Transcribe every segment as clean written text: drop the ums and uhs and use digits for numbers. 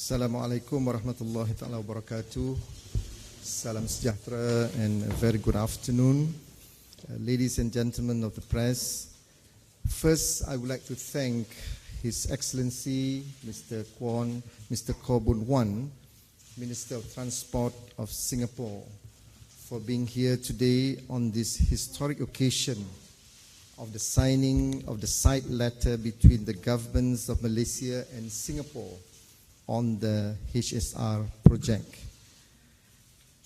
Assalamualaikum warahmatullahi ta'ala wabarakatuh. Salam sejahtera and a very good afternoon. Ladies and gentlemen of the press, first I would like to thank His Excellency Mr. Khaw Boon, Minister of Transport of Singapore, for being here today on this historic occasion of the signing of the side letter between the governments of Malaysia and Singapore on the HSR project.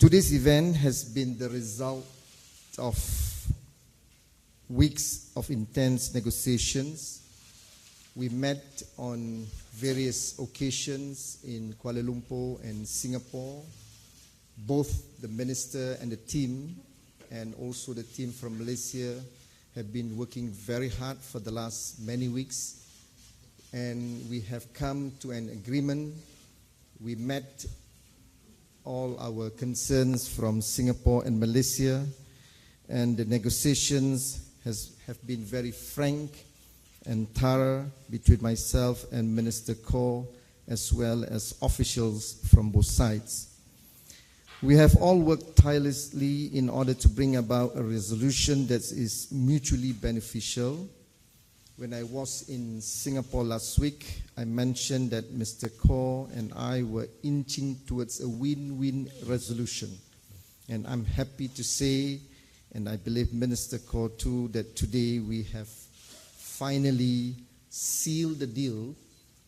Today's event has been the result of weeks of intense negotiations. We met on various occasions in Kuala Lumpur and Singapore. Both the minister and the team, and also the team from Malaysia, have been working very hard for the last many weeks. And we have come to an agreement. We met all our concerns from Singapore and Malaysia, and the negotiations have been very frank and thorough between myself and Minister Khaw, as well as officials from both sides. We have all worked tirelessly in order to bring about a resolution that is mutually beneficial. When I was in Singapore last week, I mentioned that Mr. Khaw and I were inching towards a win-win resolution. And I'm happy to say, and I believe Minister Khaw too, that today we have finally sealed the deal,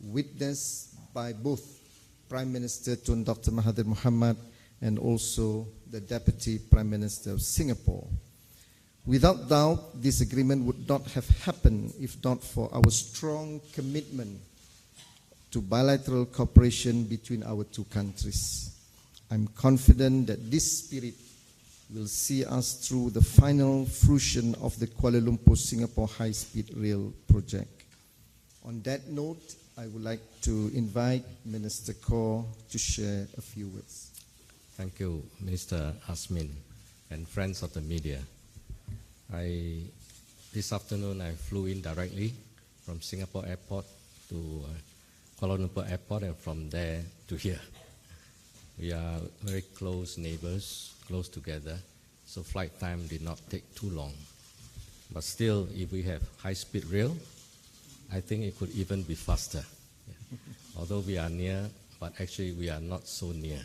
witnessed by both Prime Minister Tun Dr. Mahathir Mohamad and also the Deputy Prime Minister of Singapore. Without doubt, this agreement would not have happened if not for our strong commitment to bilateral cooperation between our two countries. I'm confident that this spirit will see us through the final fruition of the Kuala Lumpur-Singapore high-speed rail project. On that note, I would like to invite Minister Khaw to share a few words. Thank you, Minister Azmin and friends of the media. This afternoon I flew in directly from Singapore Airport to Kuala Lumpur Airport, and from there to here. We are very close neighbors, close together, so flight time did not take too long. But still, if we have high-speed rail, I think it could even be faster. Yeah. Although we are near, but actually we are not so near.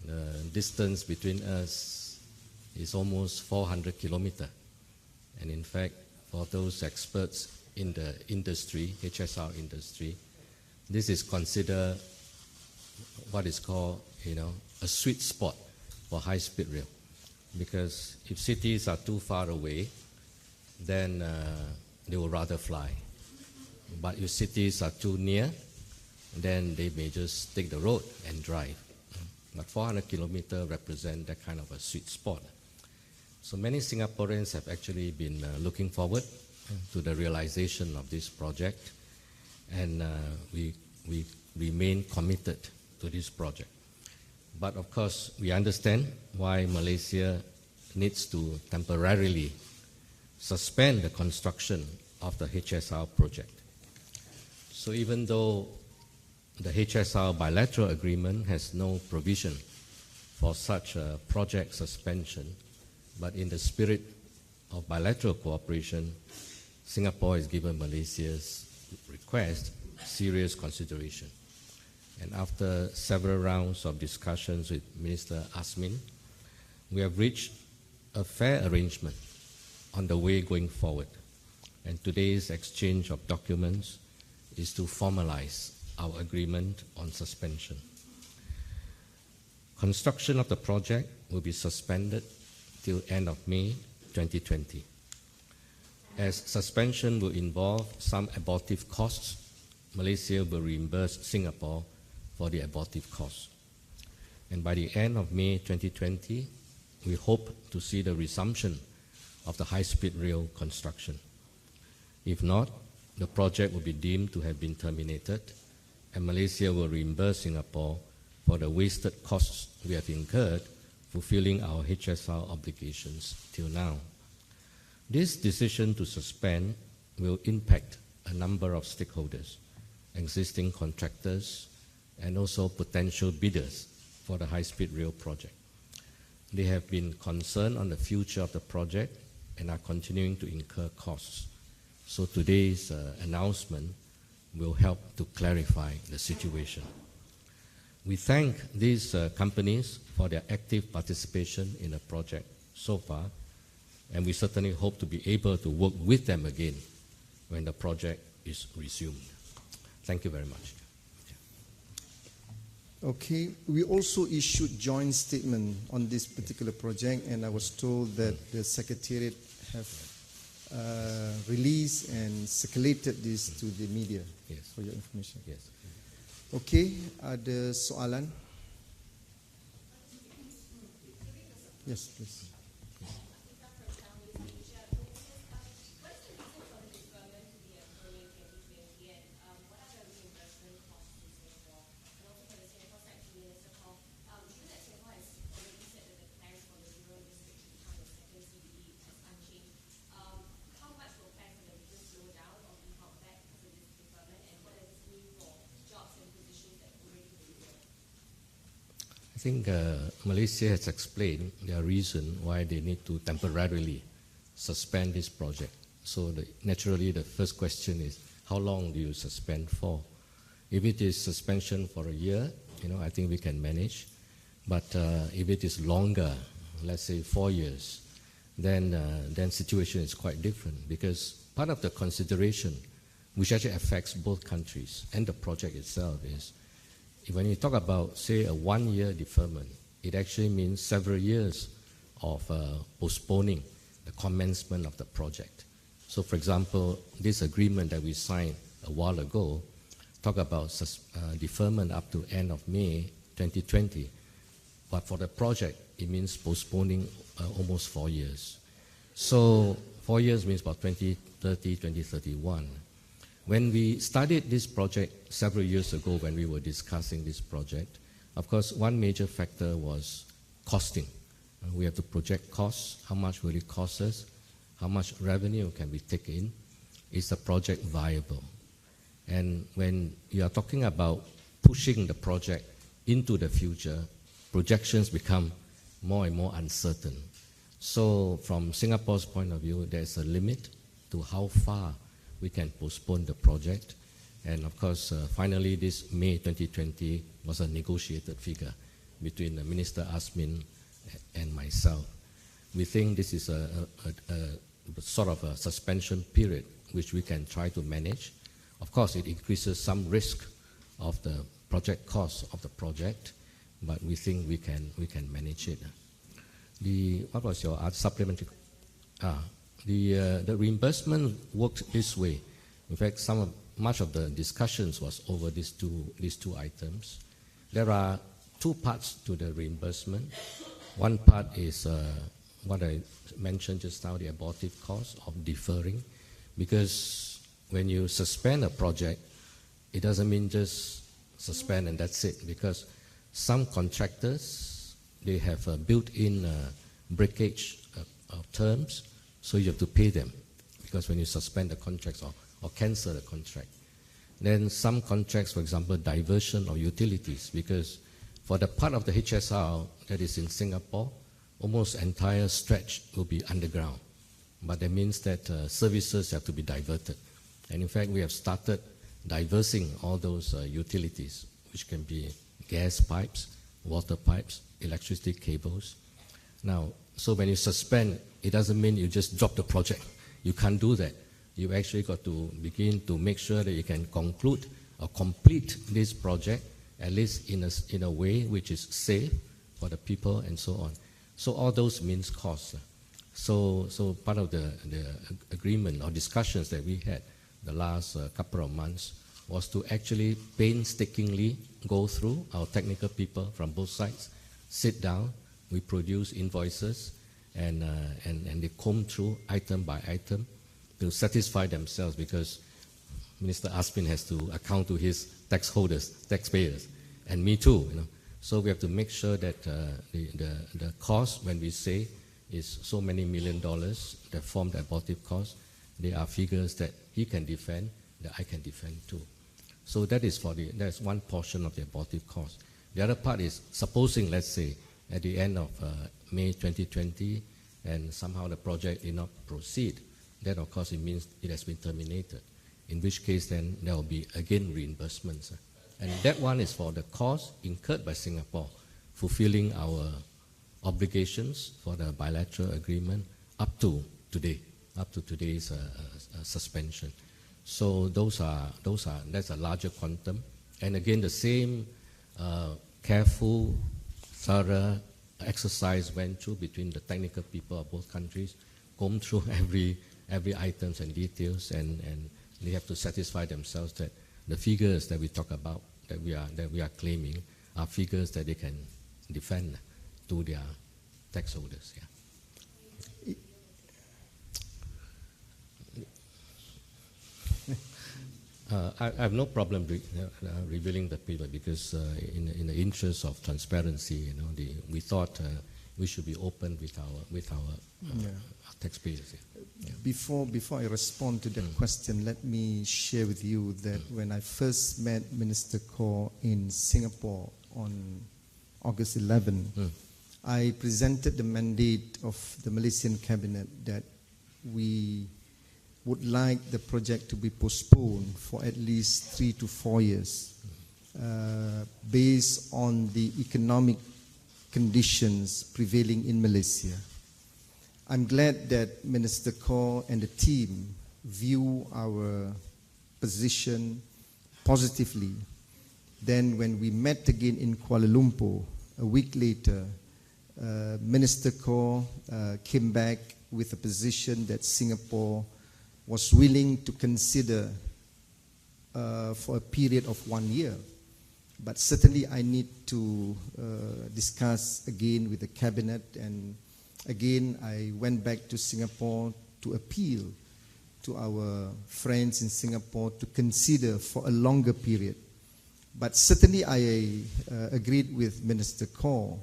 The distance between us is almost 400 kilometers. And in fact, for those experts in the industry, HSR industry, this is considered what is called, a sweet spot for high-speed rail. Because if cities are too far away, then they will rather fly. But if cities are too near, then they may just take the road and drive. But 400 kilometers represent that kind of a sweet spot. So many Singaporeans have actually been looking forward to the realization of this project, and we remain committed to this project. But of course, we understand why Malaysia needs to temporarily suspend the construction of the HSR project. So even though the HSR bilateral agreement has no provision for such a project suspension, but in the spirit of bilateral cooperation, Singapore has given Malaysia's request serious consideration. And after several rounds of discussions with Minister Azmin, we have reached a fair arrangement on the way going forward. And today's exchange of documents is to formalize our agreement on suspension. Construction of the project will be suspended till end of May 2020. As suspension will involve some abortive costs, Malaysia will reimburse Singapore for the abortive costs. And by the end of May 2020, we hope to see the resumption of the high-speed rail construction. If not, the project will be deemed to have been terminated, and Malaysia will reimburse Singapore for the wasted costs we have incurred fulfilling our HSR obligations till now. This decision to suspend will impact a number of stakeholders, existing contractors, and also potential bidders for the high-speed rail project. They have been concerned on the future of the project and are continuing to incur costs. So today's announcement will help to clarify the situation. We thank these companies for their active participation in the project so far, and we certainly hope to be able to work with them again when the project is resumed. Thank you very much. Okay, we also issued joint statement on this particular project, and I was told that the Secretariat have released and circulated this to the media. Yes. For your information. Yes. Okay, ada soalan? Yes, please. I think Malaysia has explained their reason why they need to temporarily suspend this project. So naturally the first question is, how long do you suspend for? If it is suspension for a year, I think we can manage. But if it is longer, let's say 4 years, then situation is quite different, because part of the consideration which actually affects both countries and the project itself is, when you talk about, say, a 1-year deferment, it actually means several years of postponing the commencement of the project. So, for example, this agreement that we signed a while ago talk about deferment up to end of May 2020. But for the project, it means postponing almost 4 years. So 4 years means about 2030, 2031. When we started this project several years ago, when we were discussing this project, of course, one major factor was costing. We have to project costs. How much will it cost us? How much revenue can we take in? Is the project viable? And when you are talking about pushing the project into the future, projections become more and more uncertain. So from Singapore's point of view, there's a limit to how far we can postpone the project. And of course, finally, this May 2020 was a negotiated figure between Minister Azmin and myself. We think this is a sort of a suspension period which we can try to manage. Of course, it increases some risk of the project cost of the project, but we think we can manage it. What was your supplementary? The reimbursement worked this way. In fact, much of the discussions was over these two items. There are two parts to the reimbursement. One part is what I mentioned just now, the abortive cost of deferring, because when you suspend a project, it doesn't mean just suspend and that's it, because some contractors, they have built-in breakage of terms, so you have to pay them, because when you suspend the contracts or cancel the contract. Then some contracts, for example, diversion of utilities, because for the part of the HSR that is in Singapore, almost entire stretch will be underground. But that means that services have to be diverted. And in fact, we have started diversing all those utilities, which can be gas pipes, water pipes, electricity cables. Now, so when you suspend, it doesn't mean you just drop the project. You can't do that. You've actually got to begin to make sure that you can conclude or complete this project, at least in a way which is safe for the people and so on. So all those means costs. So part of the agreement or discussions that we had the last couple of months was to actually painstakingly go through, our technical people from both sides sit down, we produce invoices, and they comb through item by item to satisfy themselves, because Minister Azmin has to account to his taxpayers, and me too. So we have to make sure that the cost, when we say is so many $1 million that form the abortive cost, they are figures that he can defend, that I can defend too. So that's one portion of the abortive cost. The other part is, supposing, let's say, at the end of May 2020, and somehow the project did not proceed, that of course it means it has been terminated, in which case then there will be again reimbursements. And that one is for the cost incurred by Singapore, fulfilling our obligations for the bilateral agreement up to today, up to today's suspension. So that's a larger quantum. And again, the same careful, thorough exercise went through between the technical people of both countries, combed through every items and details, and they have to satisfy themselves that the figures that we talk about, that we are claiming, are figures that they can defend to their tax holders. Yeah. I have no problem revealing the paper because in the interest of transparency, we thought we should be open with our taxpayers. Yeah. Before I respond to that question, let me share with you that when I first met Minister Khaw in Singapore on August 11, I presented the mandate of the Malaysian cabinet that we would like the project to be postponed for at least 3 to 4 years based on the economic conditions prevailing in Malaysia. I'm glad that Minister Khaw and the team view our position positively. Then when we met again in Kuala Lumpur, a week later, Minister Khaw came back with a position that Singapore was willing to consider for a period of 1 year. But certainly I need to discuss again with the cabinet, and again I went back to Singapore to appeal to our friends in Singapore to consider for a longer period. But certainly I agreed with Minister Khaw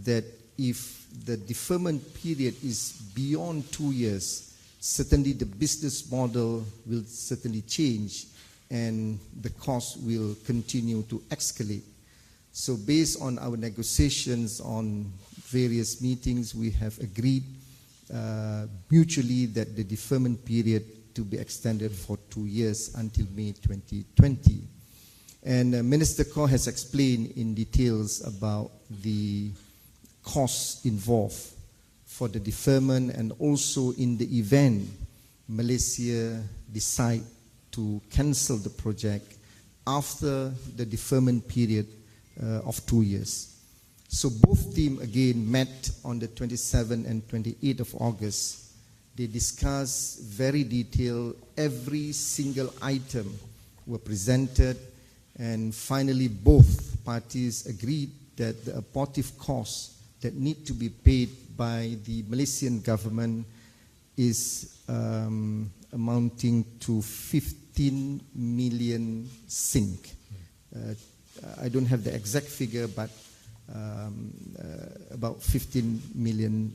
that if the deferment period is beyond 2 years, certainly the business model will certainly change and the cost will continue to escalate. So based on our negotiations on various meetings, we have agreed mutually that the deferment period to be extended for 2 years until May 2020. And Minister Khaw has explained in details about the costs involved for the deferment, and also in the event Malaysia decide to cancel the project after the deferment period of 2 years. So both teams again met on the 27th and 28th of August. They discussed very detailed, every single item were presented, and finally both parties agreed that the abortive costs that need to be paid by the Malaysian government is amounting to 15 million Sing. I don't have the exact figure, but about 15 million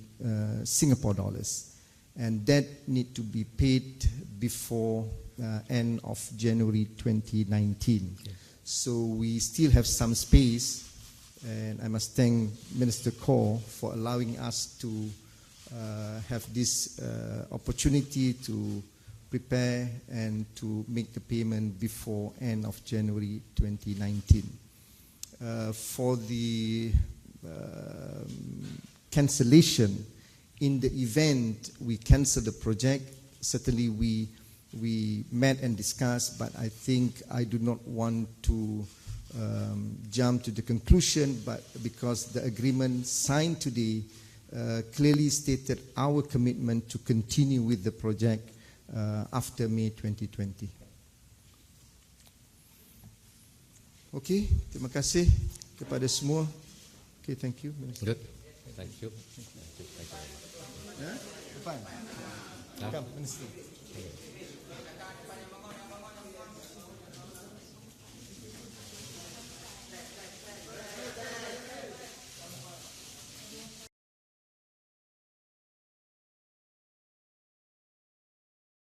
Singapore dollars. And that need to be paid before end of January 2019. Yes. So we still have some space. And I must thank Minister Khaw for allowing us to have this opportunity to prepare and to make the payment before end of January 2019. For the cancellation, in the event we cancel the project, certainly we met and discussed, but I think I do not want to jump to the conclusion, but because the agreement signed today clearly stated our commitment to continue with the project after May 2020. Okay, terima kasih kepada semua. Okay, thank you, Minister. Good. Thank you. Yeah? Fine. Come, Minister.